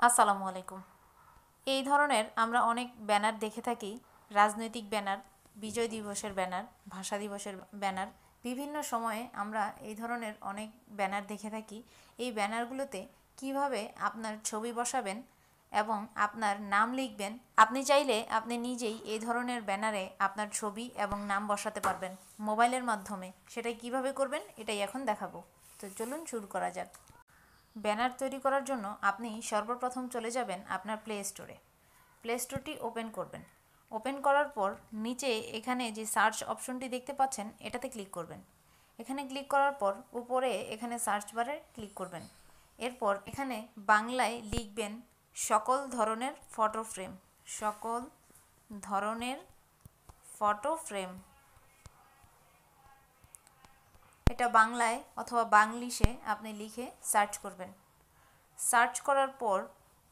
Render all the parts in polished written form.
আসসালামু আলাইকুম। এই ধরনের আমরা অনেক ব্যানার দেখে থাকি। রাজনৈতিক ব্যানার, বিজয় দিবসের ব্যানার, ভাষা দিবসের ব্যানার। বিভিন্ন সময়ে আমরা এই ধরনের অনেক ব্যানার দেখে থাকি। এই ব্যানারগুলোতে কিভাবে আপনার ছবি বসাবেন এবং আপনার নাম লিখবেন, আপনি চাইলে আপনি নিজেই এই ধরনের ব্যানারে আপনার ছবি এবং নাম বসাতে পারবেন মোবাইলের মাধ্যমে। সেটাই কিভাবে করবেন এটাই এখন দেখাবো। তো চলুন শুরু করা যাক। ব্যানার তৈরি করার জন্য আপনি সর্বপ্রথম চলে যাবেন আপনার প্লে স্টোরে। প্লে স্টোরটি ওপেন করবেন। ওপেন করার পর নিচে এখানে যে সার্চ অপশনটি দেখতে পাচ্ছেন এটাতে ক্লিক করবেন। এখানে ক্লিক করার পর উপরে এখানে সার্চ বারে ক্লিক করবেন। এরপর এখানে বাংলায় লিখবেন সকল ধরনের ফটো ফ্রেম। সকল ধরনের ফটো ফ্রেম, এটা বাংলায় অথবা বাংলিশে আপনি লিখে সার্চ করবেন। সার্চ করার পর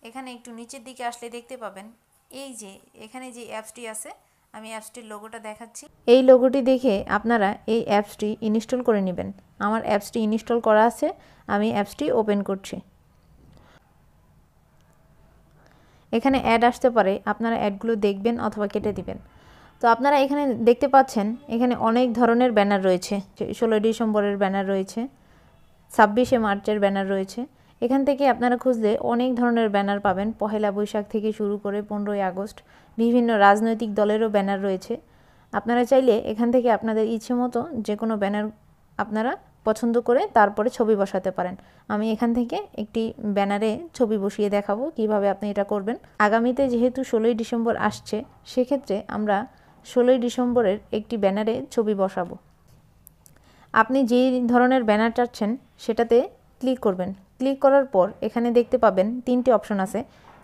এখানে একটু নিচের দিকে আসলে দেখতে পাবেন এই যে এখানে যে অ্যাপসটি আছে, আমি অ্যাপসটির লোগোটা দেখাচ্ছি। এই লোগোটি দেখে আপনারা এই অ্যাপসটি ইনস্টল করে নেবেন। আমার অ্যাপসটি ইনস্টল করা আছে, আমি অ্যাপসটি ওপেন করছি। এখানে অ্যাড আসতে পারে, আপনারা অ্যাডগুলো দেখবেন অথবা কেটে দিবেন। তো আপনারা এখানে দেখতে পাচ্ছেন এখানে অনেক ধরনের ব্যানার রয়েছে। 16 ডিসেম্বরের ব্যানার রয়েছে, 26শে মার্চের ব্যানার রয়েছে। এখান থেকে আপনারা খুঁজলে অনেক ধরনের ব্যানার পাবেন। পহেলা বৈশাখ থেকে শুরু করে 15ই আগস্ট, বিভিন্ন রাজনৈতিক দলেরও ব্যানার রয়েছে। আপনারা চাইলে এখান থেকে আপনাদের ইচ্ছে মতো যে কোনো ব্যানার আপনারা পছন্দ করে তারপরে ছবি বসাতে পারেন। আমি এখান থেকে একটি ব্যানারে ছবি বসিয়ে দেখাবো কিভাবে আপনি এটা করবেন। আগামীতে যেহেতু 16ই ডিসেম্বর আসছে, সেক্ষেত্রে আমরা 16ই ডিসেম্বরের একটি ব্যানারে ছবি বসাবো। আপনি যেই ধরনের ব্যানার চাচ্ছেন সেটাতে ক্লিক করবেন। ক্লিক করার পর এখানে দেখতে পাবেন 3টি অপশন আছে,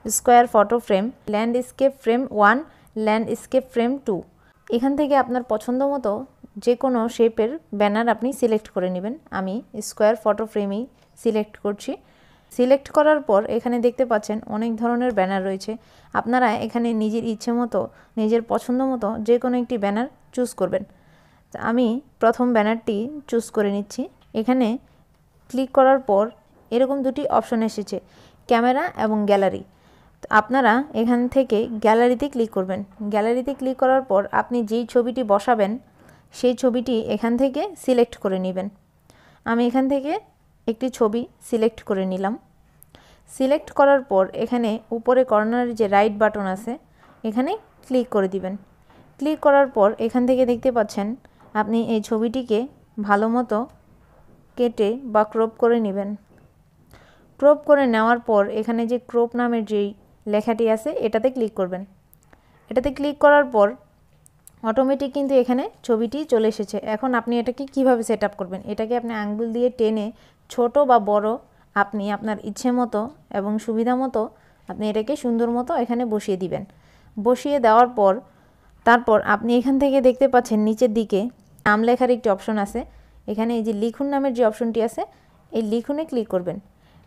square photo frame, landscape frame 1, landscape frame 2। এখান থেকে আপনার পছন্দ মতো যে কোনো শেপের ব্যানার আপনি সিলেক্ট করে নেবেন। আমি স্কোয়ার ফটো ফ্রেমই সিলেক্ট করছি। সিলেক্ট করার পর এখানে দেখতে পাচ্ছেন অনেক ধরনের ব্যানার রয়েছে। আপনারা এখানে নিজের ইচ্ছে মতো, নিজের পছন্দ মতো যে কোনো একটি ব্যানার চুজ করবেন। আমি প্রথম ব্যানারটি চুজ করে নিচ্ছি। এখানে ক্লিক করার পর এরকম দুটি অপশন এসেছে, ক্যামেরা এবং গ্যালারি। আপনারা এখান থেকে গ্যালারিতে ক্লিক করবেন। গ্যালারিতে ক্লিক করার পর আপনি যেই ছবিটি বসাবেন সেই ছবিটি এখান থেকে সিলেক্ট করে নেবেন। আমি এখান থেকে একটি ছবি সিলেক্ট করে নিলাম। সিলেক্ট করার পর এখানে উপরে কর্নারে যে রাইট বাটন আছে এখানে ক্লিক করে দিবেন। ক্লিক করার পর এখান থেকে দেখতে পাচ্ছেন আপনি এই ছবিটিকে ভালো মতো কেটে বা ক্রপ করে নেবেন। ক্রপ করে নেওয়ার পর এখানে যে ক্রপ নামের যেই লেখাটি আছে এটাতে ক্লিক করবেন। এটাতে ক্লিক করার পর অটোমেটিক কিন্তু এখানে ছবিটি চলে এসেছে। এখন আপনি এটাকে কিভাবে সেট আপ করবেন, এটাকে আপনি আঙ্গুল দিয়ে টেনে ছোট বা বড় আপনি আপনার ইচ্ছে মতো এবং সুবিধা মতো আপনি এটাকে সুন্দর মতো এখানে বসিয়ে দিবেন। বসিয়ে দেওয়ার পর তারপর আপনি এখান থেকে দেখতে পাচ্ছেন নিচের দিকে নাম লেখার একটি অপশন আছে। এখানে এই যে লিখুন নামের যে অপশনটি আছে এই লিখুনে ক্লিক করবেন।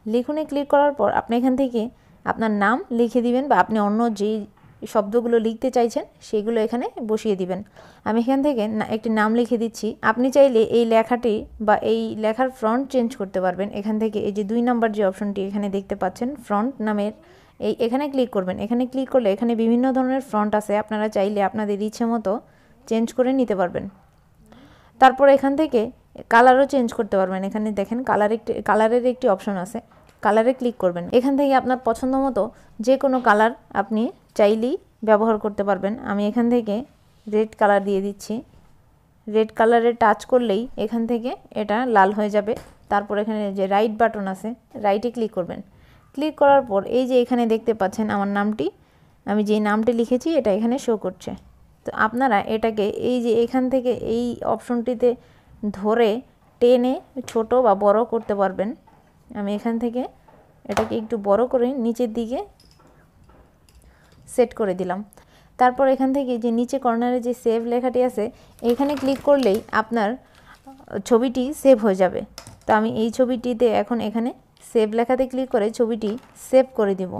লিখুনে ক্লিক করার পর আপনি এখান থেকে আপনার নাম লিখে দিবেন বা আপনি অন্য যেই শব্দগুলো লিখতে চাইছেন সেগুলো এখানে বসিয়ে দিবেন। আমি এখান থেকে একটি নাম লিখে দিচ্ছি। আপনি চাইলে এই লেখাটি বা এই লেখার ফ্রন্ট চেঞ্জ করতে পারবেন। এখান থেকে এই যে 2 নাম্বার যে অপশনটি এখানে দেখতে পাচ্ছেন ফ্রন্ট নামের, এখানে ক্লিক করবেন। এখানে ক্লিক করলে এখানে বিভিন্ন ধরনের ফ্রন্ট আছে, আপনারা চাইলে আপনাদের ইচ্ছে মতো চেঞ্জ করে নিতে পারবেন। তারপর এখান থেকে কালারও চেঞ্জ করতে পারবেন। এখানে দেখেন কালারের একটি অপশন আছে, কালারে ক্লিক করবেন। এখান থেকে আপনার পছন্দ মতো যে কোনো কালার আপনি চাইলেই ব্যবহার করতে পারবেন। আমি এখান থেকে রেড কালার দিয়ে দিচ্ছি। রেড কালারে টাচ করলেই এখান থেকে এটা লাল হয়ে যাবে। তারপর এখানে যে রাইট বাটন আছে রাইটে ক্লিক করবেন। ক্লিক করার পর এই যে এখানে দেখতে পাচ্ছেন আমার নামটি, আমি যেই নামটি লিখেছি এটা এখানে শো করছে। তো আপনারা এটাকে এই যে এখান থেকে এই অপশনটিতে ধরে টেনে ছোট বা বড় করতে পারবেন। আমি এখান থেকে এটাকে একটু বড় করে নিচের দিকে সেট করে দিলাম। তারপর এখান থেকে যে নিচে কর্নারে যে সেভ লেখাটি আছে এখানে ক্লিক করলেই আপনার ছবিটি সেভ হয়ে যাবে। তো আমি এই ছবিটিতে এখন এখানে সেভ লেখাতে ক্লিক করে ছবিটি সেভ করে দিব।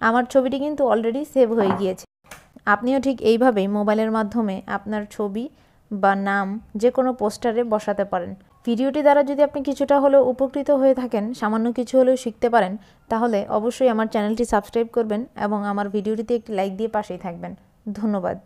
আমার ছবিটি কিন্তু অলরেডি সেভ হয়ে গিয়েছে। আপনিও ঠিক এইভাবেই মোবাইলের মাধ্যমে আপনার ছবি বা নাম যে কোনো পোস্টারে বসাতে পারেন। ভিডিওটি দ্বারা যদি আপনি কিছুটা হলেও উপকৃত হয়ে থাকেন, সামান্য কিছু হলেও শিখতে পারেন, তাহলে অবশ্যই আমার চ্যানেলটি সাবস্ক্রাইব করবেন এবং আমার ভিডিওটিতে একটি লাইক দিয়ে পাশেই থাকবেন। ধন্যবাদ।